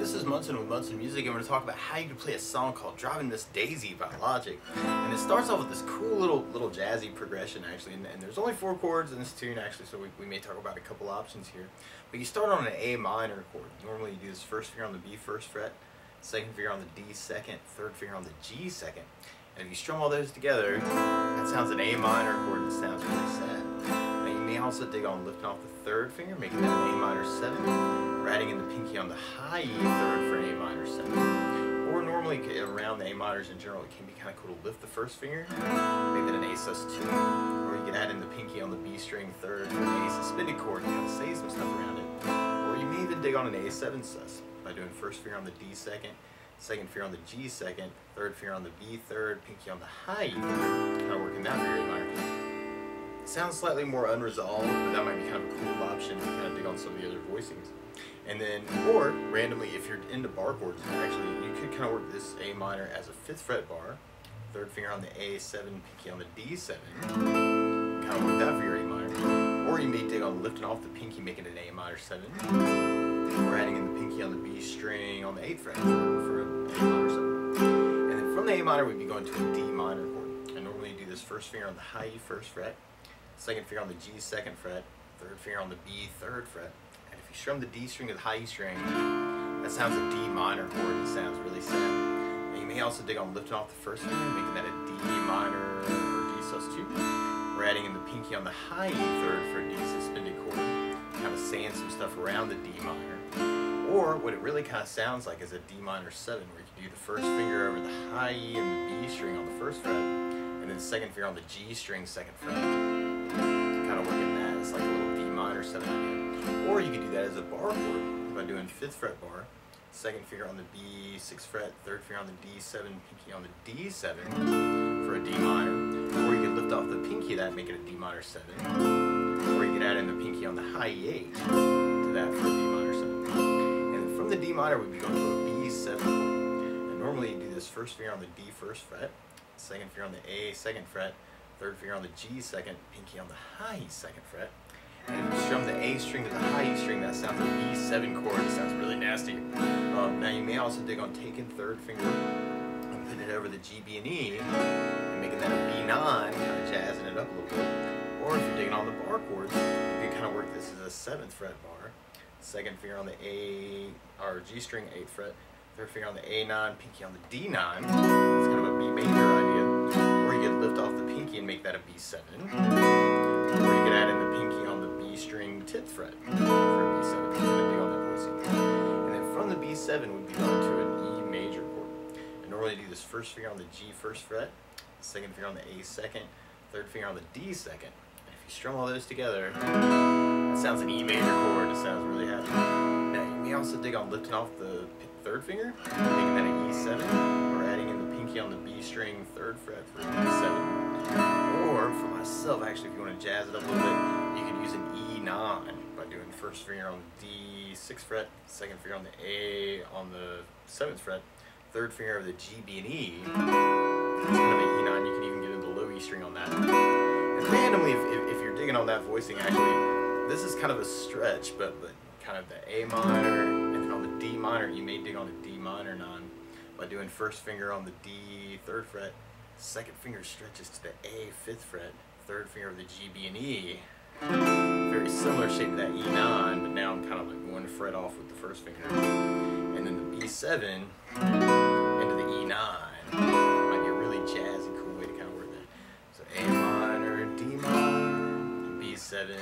this is Munson with Munson Music, and we're going to talk about how you can play a song called Driving Miss Daisy by Logic. And it starts off with this cool little jazzy progression, actually, and there's only 4 chords in this tune, actually, so we may talk about a couple options here. But you start on an A minor chord. Normally you do this first finger on the B first fret, second finger on the D second, third finger on the G second. And if you strum all those together, that sounds an A minor chord and sounds really sad. Now you may also dig on lifting off the third finger, making that an A minor 7, or adding in the pinky on the high E third for an A minor 7. Or normally around the A minors in general, it can be kind of cool to lift the first finger, make that an A sus2. Or you can add in the pinky on the B string third for an A suspended chord and kind of say some stuff around it. Or you may even dig on an A7 sus by doing first finger on the D second, second finger on the G second, third finger on the B third, pinky on the high E third, kind of working that for your A minor. It sounds slightly more unresolved, but that might be kind of a cool option to kind of dig on some of the other voicings. And then, or randomly, if you're into bar chords, actually, you could kind of work this A minor as a 5th fret bar, third finger on the A7, pinky on the D7, kind of work that for your A minor. Or you may dig on lifting off the pinky, making it an A minor 7, or adding in the pinky on the B string on the 8th fret for an A minor 7. And then from the A minor, we'd be going to a D minor chord. And normally you do this first finger on the high E first fret, second finger on the G second fret, third finger on the B third fret. And if you strum the D string to the high E string, that sounds a D minor chord and sounds really sad. Now you may also dig on lifting off the first finger, making that a D minor or D sus2. We're adding in the pinky on the high E third for a D suspended chord, kind of saying some stuff around the D minor. Or what it really kind of sounds like is a D minor 7, where you can do the first finger over the high E and the B string on the first fret, and then the second finger on the G string second fret. Kind of working that. It's like a little D minor 7 idea. Or you could do that as a bar chord by doing 5th fret bar, second finger on the B 6th fret, third finger on the D7, pinky on the D7 for a D minor. Or you could lift off the pinky of that, make it a D minor 7. Or you could add in the pinky on the high E8 to that for a D minor 7. And from the D minor, we'd be going to a B7 chord. And normally you do this first finger on the D first fret, second finger on the A second fret, third finger on the G second, pinky on the high E second fret. And if you strum the A string to the high E string, that sounds like a B7 chord. It sounds really nasty. Now you may also dig on taking third finger and putting it over the G, B, and E, and making that a B9, kind of jazzing it up a little bit. Or if you're digging on the bar chords, you can kind of work this as a 7th fret bar, second finger on the A or G string 8th fret, third finger on the A9, pinky on the D9. It's kind of a B major idea. Or you could lift off the pinky and make that a B7. Or you could add in the pinky on the B string 10th fret for a B7. Kind of dig on that voicing. And then from the B7 would be going to an E major chord. And normally you do this first finger on the G first fret, second finger on the A second, third finger on the D second. And if you strum all those together, that sounds an E major chord. It sounds really happy. Now you may also dig on lifting off the third finger, making that an E7, or adding in the pinky on the B string 3rd fret for an E7. Or for myself, actually, if you want to jazz it up a little bit, you could use an E9 by doing first finger on the D 6th fret, second finger on the A on the 7th fret, third finger of the G, B, and E. It's kind of an E9. You can even get into the low E string on that. And randomly, if you're digging on that voicing, actually, this is kind of a stretch, but kind of the A minor, and then on the D minor, you may dig on a D minor 9 by doing first finger on the D 3rd fret, second finger stretches to the A 5th fret, third finger of the G, B, and E. Very similar shape to that E9, but now I'm kind of like 1 fret off with the first finger. And then the B7 into the E9 might be a really jazzy, cool way to kind of work that. So A minor, D minor, B7,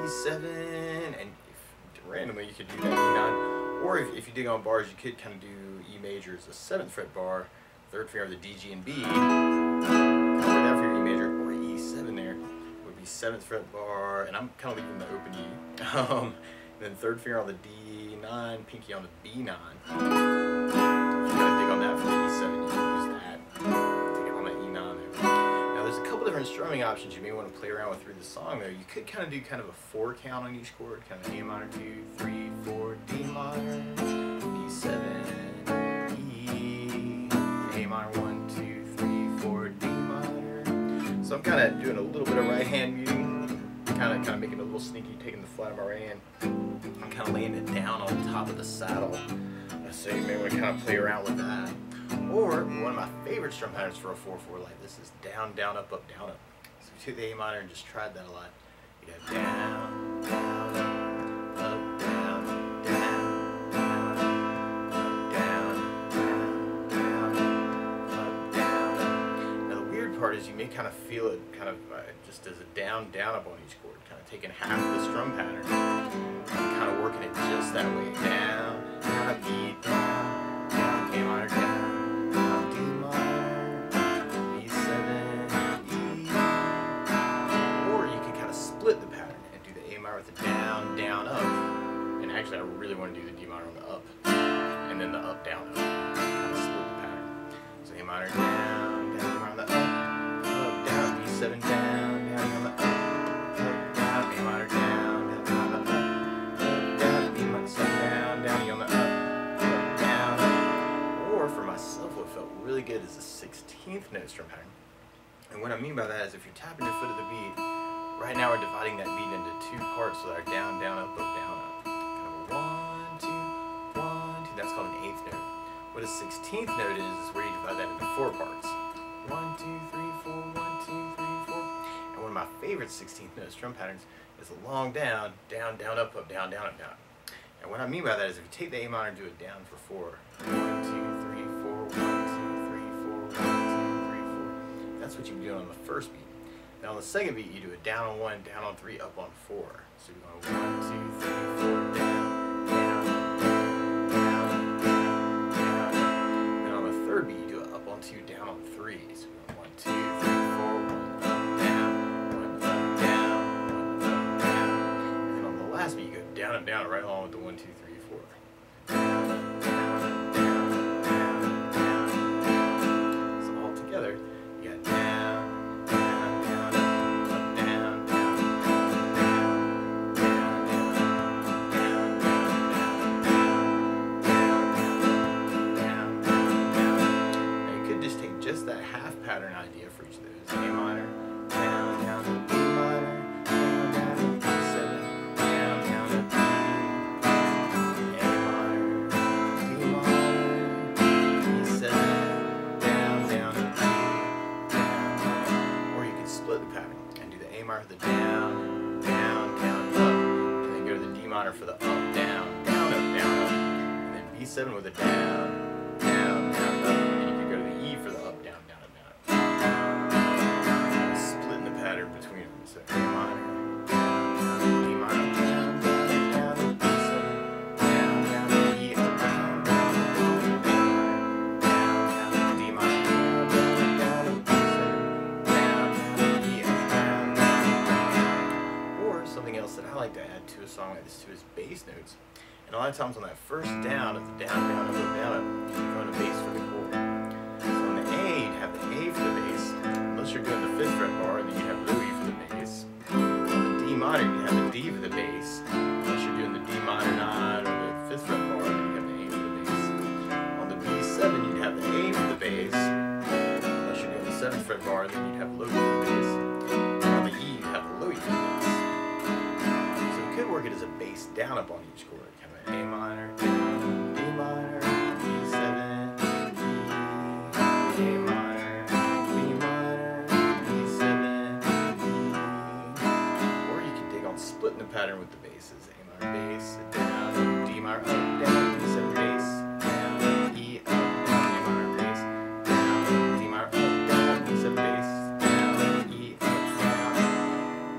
E7, and randomly you could do that E9. Or if you dig on bars, you could kind of do E major as a 7th fret bar, third finger of the D, G, and B. Kind of work that for your E major, or E7 there would be 7th fret bar, and I'm kind of leaving the open E. Then third finger on the D9, pinky on the B9. If you gotta dig on that for the E7, you can use that. Dig it on that E9 there. Now there's a couple different strumming options you may want to play around with through the song though. You could kind of do kind of a 4 count on each chord, kind of A minor 2, 3, 4, D minor, B7, E, A minor 1, 2, 3, 4, D minor. So I'm kind of doing a little bit of right hand muting, kind of making a little little sneaky, taking the flat of my right hand and kind of laying it down on top of the saddle. So you may want to kind of play around with that. Or one of my favorite strum patterns for a 4/4 like this is down, down, up, up, down, up. So we took the A minor and just tried that a lot. You have down, down, up, down, down, down, up, down, down, up, down. Now the weird part is you may kind of feel it kind of just as a down, down, up on each chord, kind of taking half the strum pattern and kind of working it just that way. Down, down, E, down, down, A minor, down, down, D minor, B7, E. Or you can kind of split the pattern and do the A minor with the down, down, up. And actually I really want to do the D minor on the up, and then the up, down, up. Kind of split the pattern. So A minor, down, down, A minor on the up, down, B7, down, down, on the up, down, A minor, down, down, on the up, down, B minor, down, down, on the up, down, up. Or for myself, what felt really good is the 16th note strum pattern. And what I mean by that is if you're tapping your foot at the beat, right now we're dividing that beat into two parts, so that are down, down, up, down, up. Kind of a 1, 2, 1, 2. That's called an 8th note. What a 16th note is where you divide that into 4 parts. 1, 2, 3, 4, 1, 2, 3, 4. And one of my favorite 16th note strum patterns is a long down, down, down, up, down, down, up, down. And what I mean by that is if you take the A minor and do it down for 4, 1, 2, 3, 4, 1, 2, 3, 4, 1, 2, 3, 4. That's what you do on the first beat. Now on the second beat, you do it down on 1, down on 3, up on 4. So you're going 1, 2, 3, 4, down, down, down, down, down. Then on the third beat, you do it up on 2, down on 3. So you're going 1, 2, 3, 4, 1, up, down, 1, up, down, 1, up, down. And then on the last beat, you go down and down right along with the 1, 2, 3, 4. Down, down, down, down, down, down. So all together, you got down, down, down, up, down, down, down, down, down, down, down, down, down, down. Now you could just take just that half pattern idea for each of those. A minor, down, down, D minor, down, down, B7, down, down, D, A minor, D minor, B7, down, down, D, down. Or you could split the pattern and do the A minor for the down, down, down, up, and then go to the D minor for the up, down, down, up, down, up, and then B7 with a down, down, down, up, and you could go to the E for the up, down, down, up, down, up. Splitting the pattern between them. So A minor, down, D minor, down, down, down, B7, down, down, E, up, down, down, down, down, down, D minor, down, down, B7, down, down, E, up, down, down. Or something else that I like to add to a song like this too is bass notes. And a lot of times on that first down of the down, down, up, down, up, you're going to bass for the chord. So on the A, you'd have the A for the bass. Unless you're doing the 5th fret bar, then you'd have Louis for the bass. On the D minor, you'd have the D for the bass. Unless you're doing the D minor 9 or the 5th fret bar, then you'd have the A for the bass. On the B7, you'd have the A for the bass. Unless you're doing the 7th fret bar, then you'd have Louis for the bass. And on the E, you'd have the Louis for the bass. So you could work it as a bass down up on each chord. Kind of A minor, down, D minor, B7, E, A minor, B minor, B7, E. Or you can dig on splitting the pattern with the basses. A minor bass, down, D minor up, down, B7 bass, down, E up, down, A minor bass, down, D minor up, down, B7 bass, down, E up, down.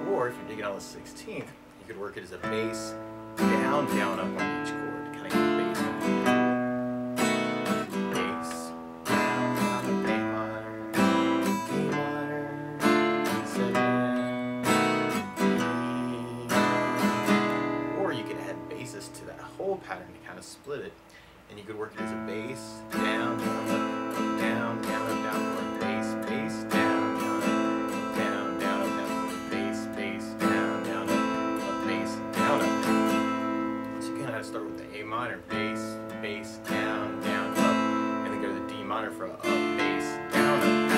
Or if you're digging on the 16th, you could work it as a bass, down, down, up on each chord, kind of get bass. Bass, down, down, up, A minor, D minor, B7, E. Or you could add basses to that whole pattern to kind of split it, and you could work it as a bass, down, down, up, down, down, up, down, or bass, bass, down, down, up, down, down, up, down, bass, bass, down, down, up, bass, down, up. So you can start with the A minor, bass, bass, down, down, up, and then go to the D minor for a up, bass, down, up, and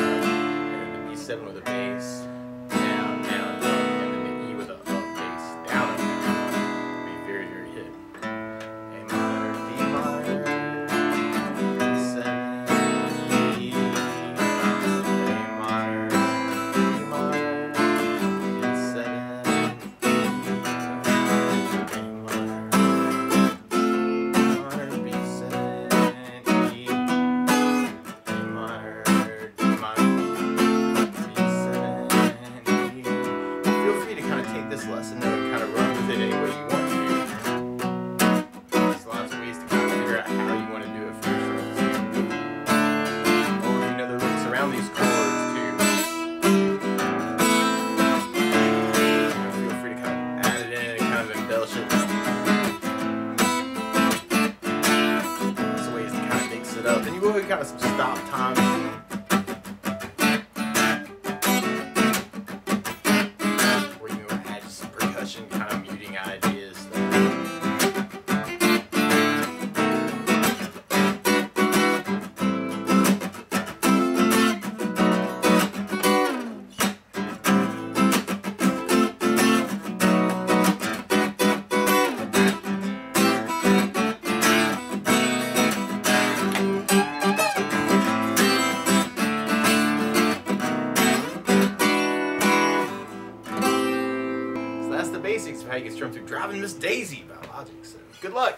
then the B7 with a bass, down, down, up, and then the E with a up, bass, down. Miss Daisy by Logic. So good luck.